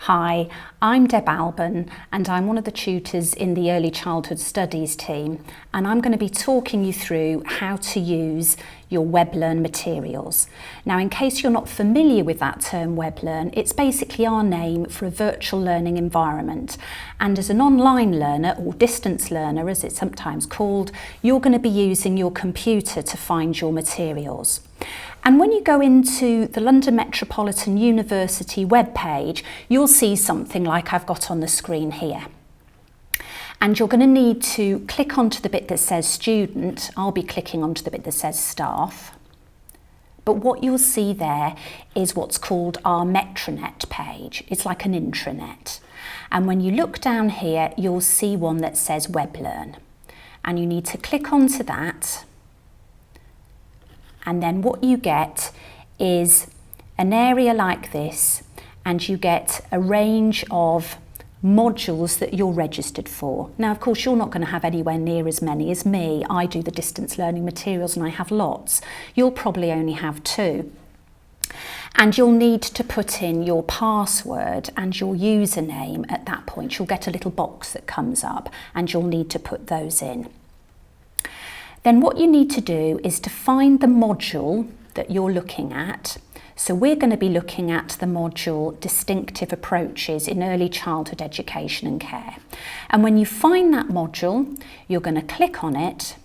Hi, I'm Deb Alban and I'm one of the tutors in the Early Childhood Studies team, and I'm going to be talking you through how to use your WebLearn materials. Now, in case you're not familiar with that term WebLearn, it's basically our name for a virtual learning environment, and as an online learner or distance learner as it's sometimes called, you're going to be using your computer to find your materials. And when you go into the London Metropolitan University webpage, you'll see something like I've got on the screen here. And you're going to need to click onto the bit that says student. I'll be clicking onto the bit that says staff. But what you'll see there is what's called our Metronet page. It's like an intranet. And when you look down here, you'll see one that says WebLearn. And you need to click onto that. And then what you get is an area like this, and you get a range of modules that you're registered for. Now, of course, you're not going to have anywhere near as many as me. I do the distance learning materials and I have lots. You'll probably only have 2. And you'll need to put in your password and your username at that point. You'll get a little box that comes up and you'll need to put those in. Then what you need to do is to find the module that you're looking at. So we're going to be looking at the module Distinctive Approaches in Early Childhood Education and Care. And when you find that module, you're going to click on it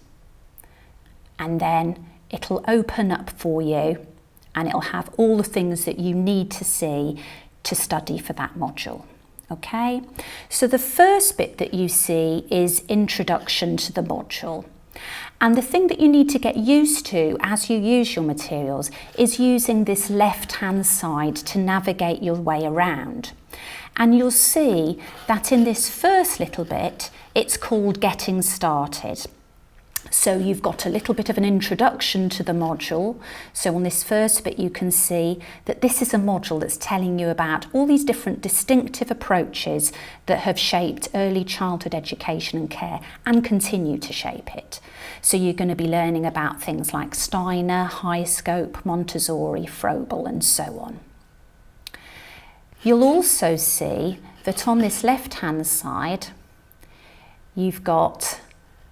and then it'll open up for you and it'll have all the things that you need to see to study for that module. Okay, so the first bit that you see is Introduction to the module. And the thing that you need to get used to as you use your materials is using this left-hand side to navigate your way around. And you'll see that in this first little bit, it's called Getting Started. So you've got a little bit of an introduction to the module. So on this first bit, you can see that this is a module that's telling you about all these different distinctive approaches that have shaped early childhood education and care and continue to shape it. So you're going to be learning about things like Steiner, Highscope, Montessori, Froebel, and so on. You'll also see that on this left-hand side, you've got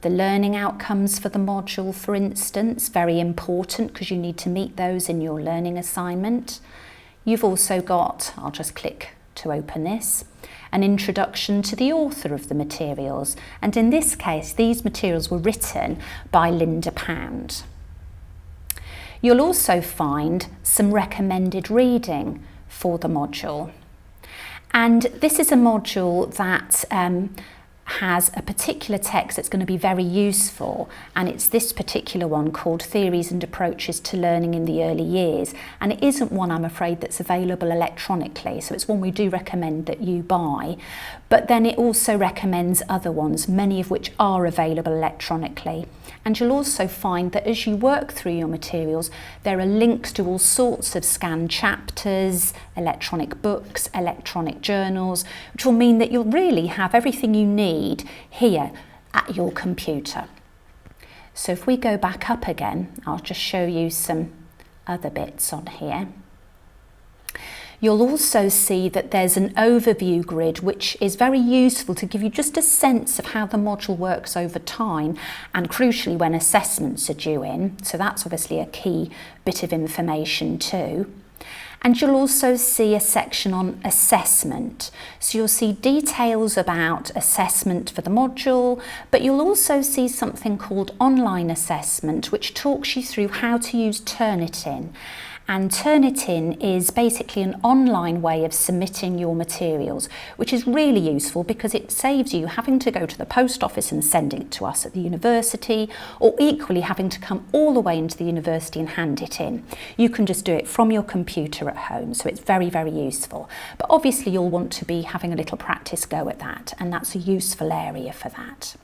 the learning outcomes for the module, for instance, very important because you need to meet those in your learning assignment. You've also got, I'll just click to open this, an introduction to the author of the materials. And in this case, these materials were written by Linda Pound. You'll also find some recommended reading for the module. And this is a module that has a particular text that's going to be very useful, and it's this particular one called Theories and Approaches to Learning in the Early Years, and it isn't one, I'm afraid, that's available electronically, so it's one we do recommend that you buy, but then it also recommends other ones, many of which are available electronically. And you'll also find that as you work through your materials, there are links to all sorts of scanned chapters, electronic books, electronic journals, which will mean that you'll really have everything you need here at your computer. So if we go back up again, I'll just show you some other bits on here. You'll also see that there's an overview grid which is very useful to give you just a sense of how the module works over time and crucially when assessments are due in. So that's obviously a key bit of information too. And you'll also see a section on assessment. So you'll see details about assessment for the module, but you'll also see something called online assessment, which talks you through how to use Turnitin. And Turnitin is basically an online way of submitting your materials, which is really useful because it saves you having to go to the post office and sending it to us at the university, or equally having to come all the way into the university and hand it in. You can just do it from your computer at home, so it's very, very useful. But obviously you'll want to be having a little practice go at that, and that's a useful area for that.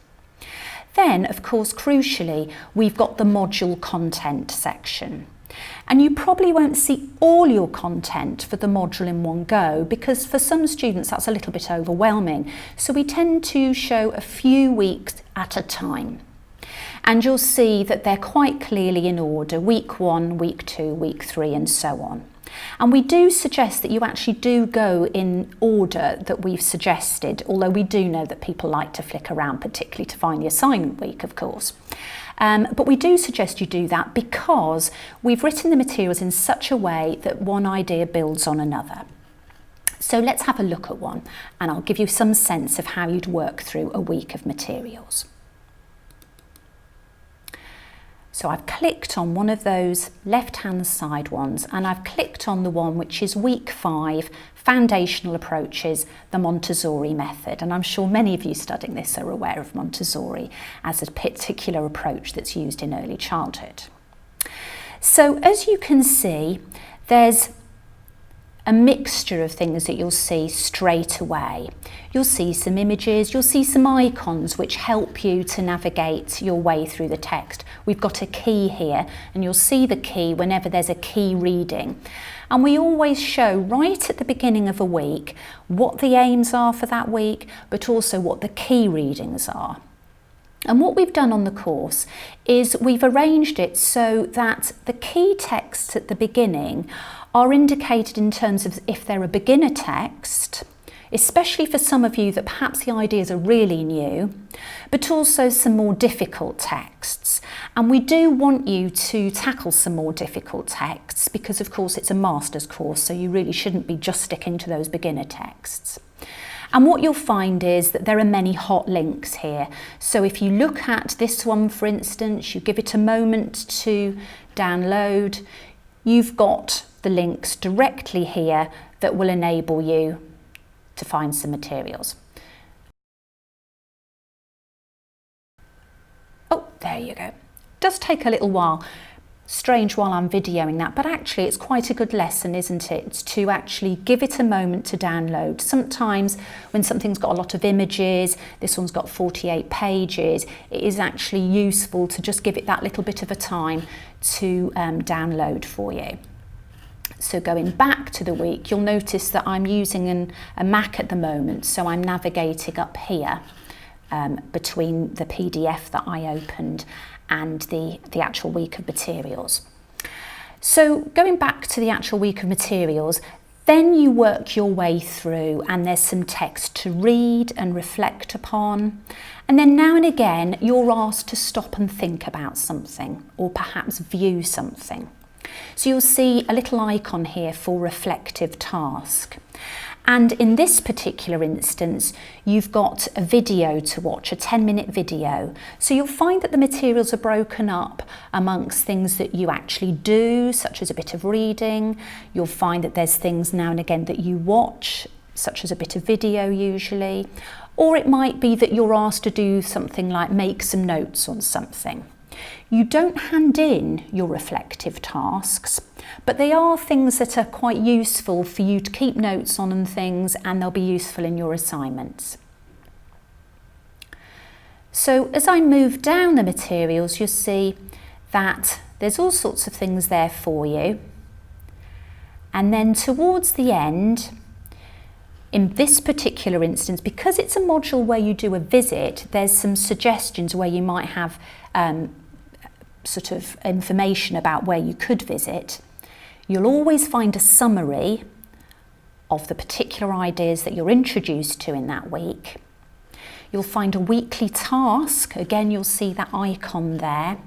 Then, of course, crucially, we've got the module content section. And you probably won't see all your content for the module in one go because for some students that's a little bit overwhelming. So we tend to show a few weeks at a time. And you'll see that they're quite clearly in order, week 1, week 2, week 3 and so on. And we do suggest that you actually do go in order that we've suggested, although we do know that people like to flick around, particularly to find the assignment week, of course. But we do suggest you do that because we've written the materials in such a way that one idea builds on another. So let's have a look at one, and I'll give you some sense of how you'd work through a week of materials. So I've clicked on one of those left-hand side ones, and I've clicked on the one which is week 5, Foundational Approaches, the Montessori Method. And I'm sure many of you studying this are aware of Montessori as a particular approach that's used in early childhood. So as you can see, there's a mixture of things that you'll see straight away. You'll see some images, you'll see some icons which help you to navigate your way through the text. We've got a key here, and you'll see the key whenever there's a key reading. And we always show right at the beginning of a week what the aims are for that week, but also what the key readings are. And what we've done on the course is we've arranged it so that the key texts at the beginning are indicated in terms of if they're a beginner text, especially for some of you that perhaps the ideas are really new, but also some more difficult texts. And we do want you to tackle some more difficult texts because, of course, it's a master's course, so you really shouldn't be just sticking to those beginner texts. And what you'll find is that there are many hot links here. So if you look at this one, for instance, you give it a moment to download, you've got the links directly here that will enable you to find some materials. Oh, there you go. It does take a little while. Strange while I'm videoing that, but actually it's quite a good lesson, isn't it, to actually give it a moment to download. Sometimes when something's got a lot of images, this one's got 48 pages, it is actually useful to just give it that little bit of a time to download for you. So going back to the week, you'll notice that I'm using a Mac at the moment, so I'm navigating up here between the PDF that I opened and the actual week of materials. So going back to the actual week of materials, then you work your way through and there's some text to read and reflect upon. And then now and again, you're asked to stop and think about something or perhaps view something. So you'll see a little icon here for reflective task. And in this particular instance, you've got a video to watch, a 10-minute video. So you'll find that the materials are broken up amongst things that you actually do, such as a bit of reading. You'll find that there's things now and again that you watch, such as a bit of video usually. Or it might be that you're asked to do something like make some notes on something. You don't hand in your reflective tasks, but they are things that are quite useful for you to keep notes on and things, and they'll be useful in your assignments. So as I move down the materials, you'll see that there's all sorts of things there for you. And then towards the end, in this particular instance, because it's a module where you do a visit, there's some suggestions where you might have sort of information about where you could visit. You'll always find a summary of the particular ideas that you're introduced to in that week. You'll find a weekly task, again you'll see that icon there,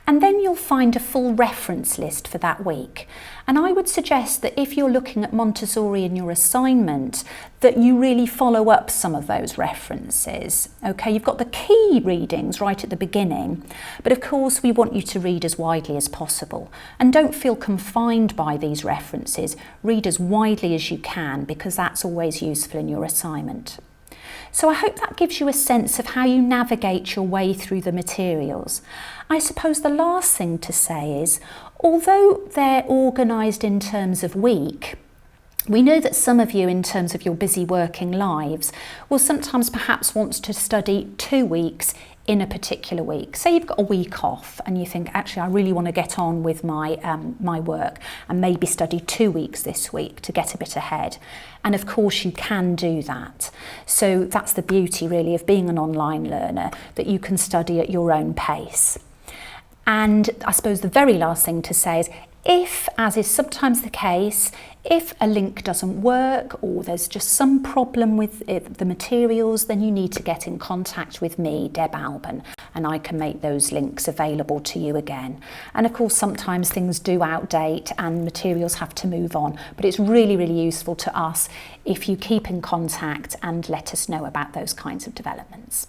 and then you'll find a full reference list for that week. And I would suggest that if you're looking at Montessori in your assignment, that you really follow up some of those references. Okay, you've got the key readings right at the beginning, but of course we want you to read as widely as possible. And don't feel confined by these references. Read as widely as you can, because that's always useful in your assignment. So I hope that gives you a sense of how you navigate your way through the materials. I suppose the last thing to say is, although they're organised in terms of week, we know that some of you, in terms of your busy working lives, will sometimes perhaps want to study 2 weeks in a particular week. Say you've got a week off and you think, actually I really want to get on with my work and maybe study 2 weeks this week to get a bit ahead. And of course you can do that. So that's the beauty really of being an online learner, that you can study at your own pace. And I suppose the very last thing to say is, If, as is sometimes the case, if a link doesn't work or there's just some problem with the materials, then you need to get in contact with me, Deb Alban, and I can make those links available to you again. And of course, sometimes things do outdate and materials have to move on, but it's really, really useful to us if you keep in contact and let us know about those kinds of developments.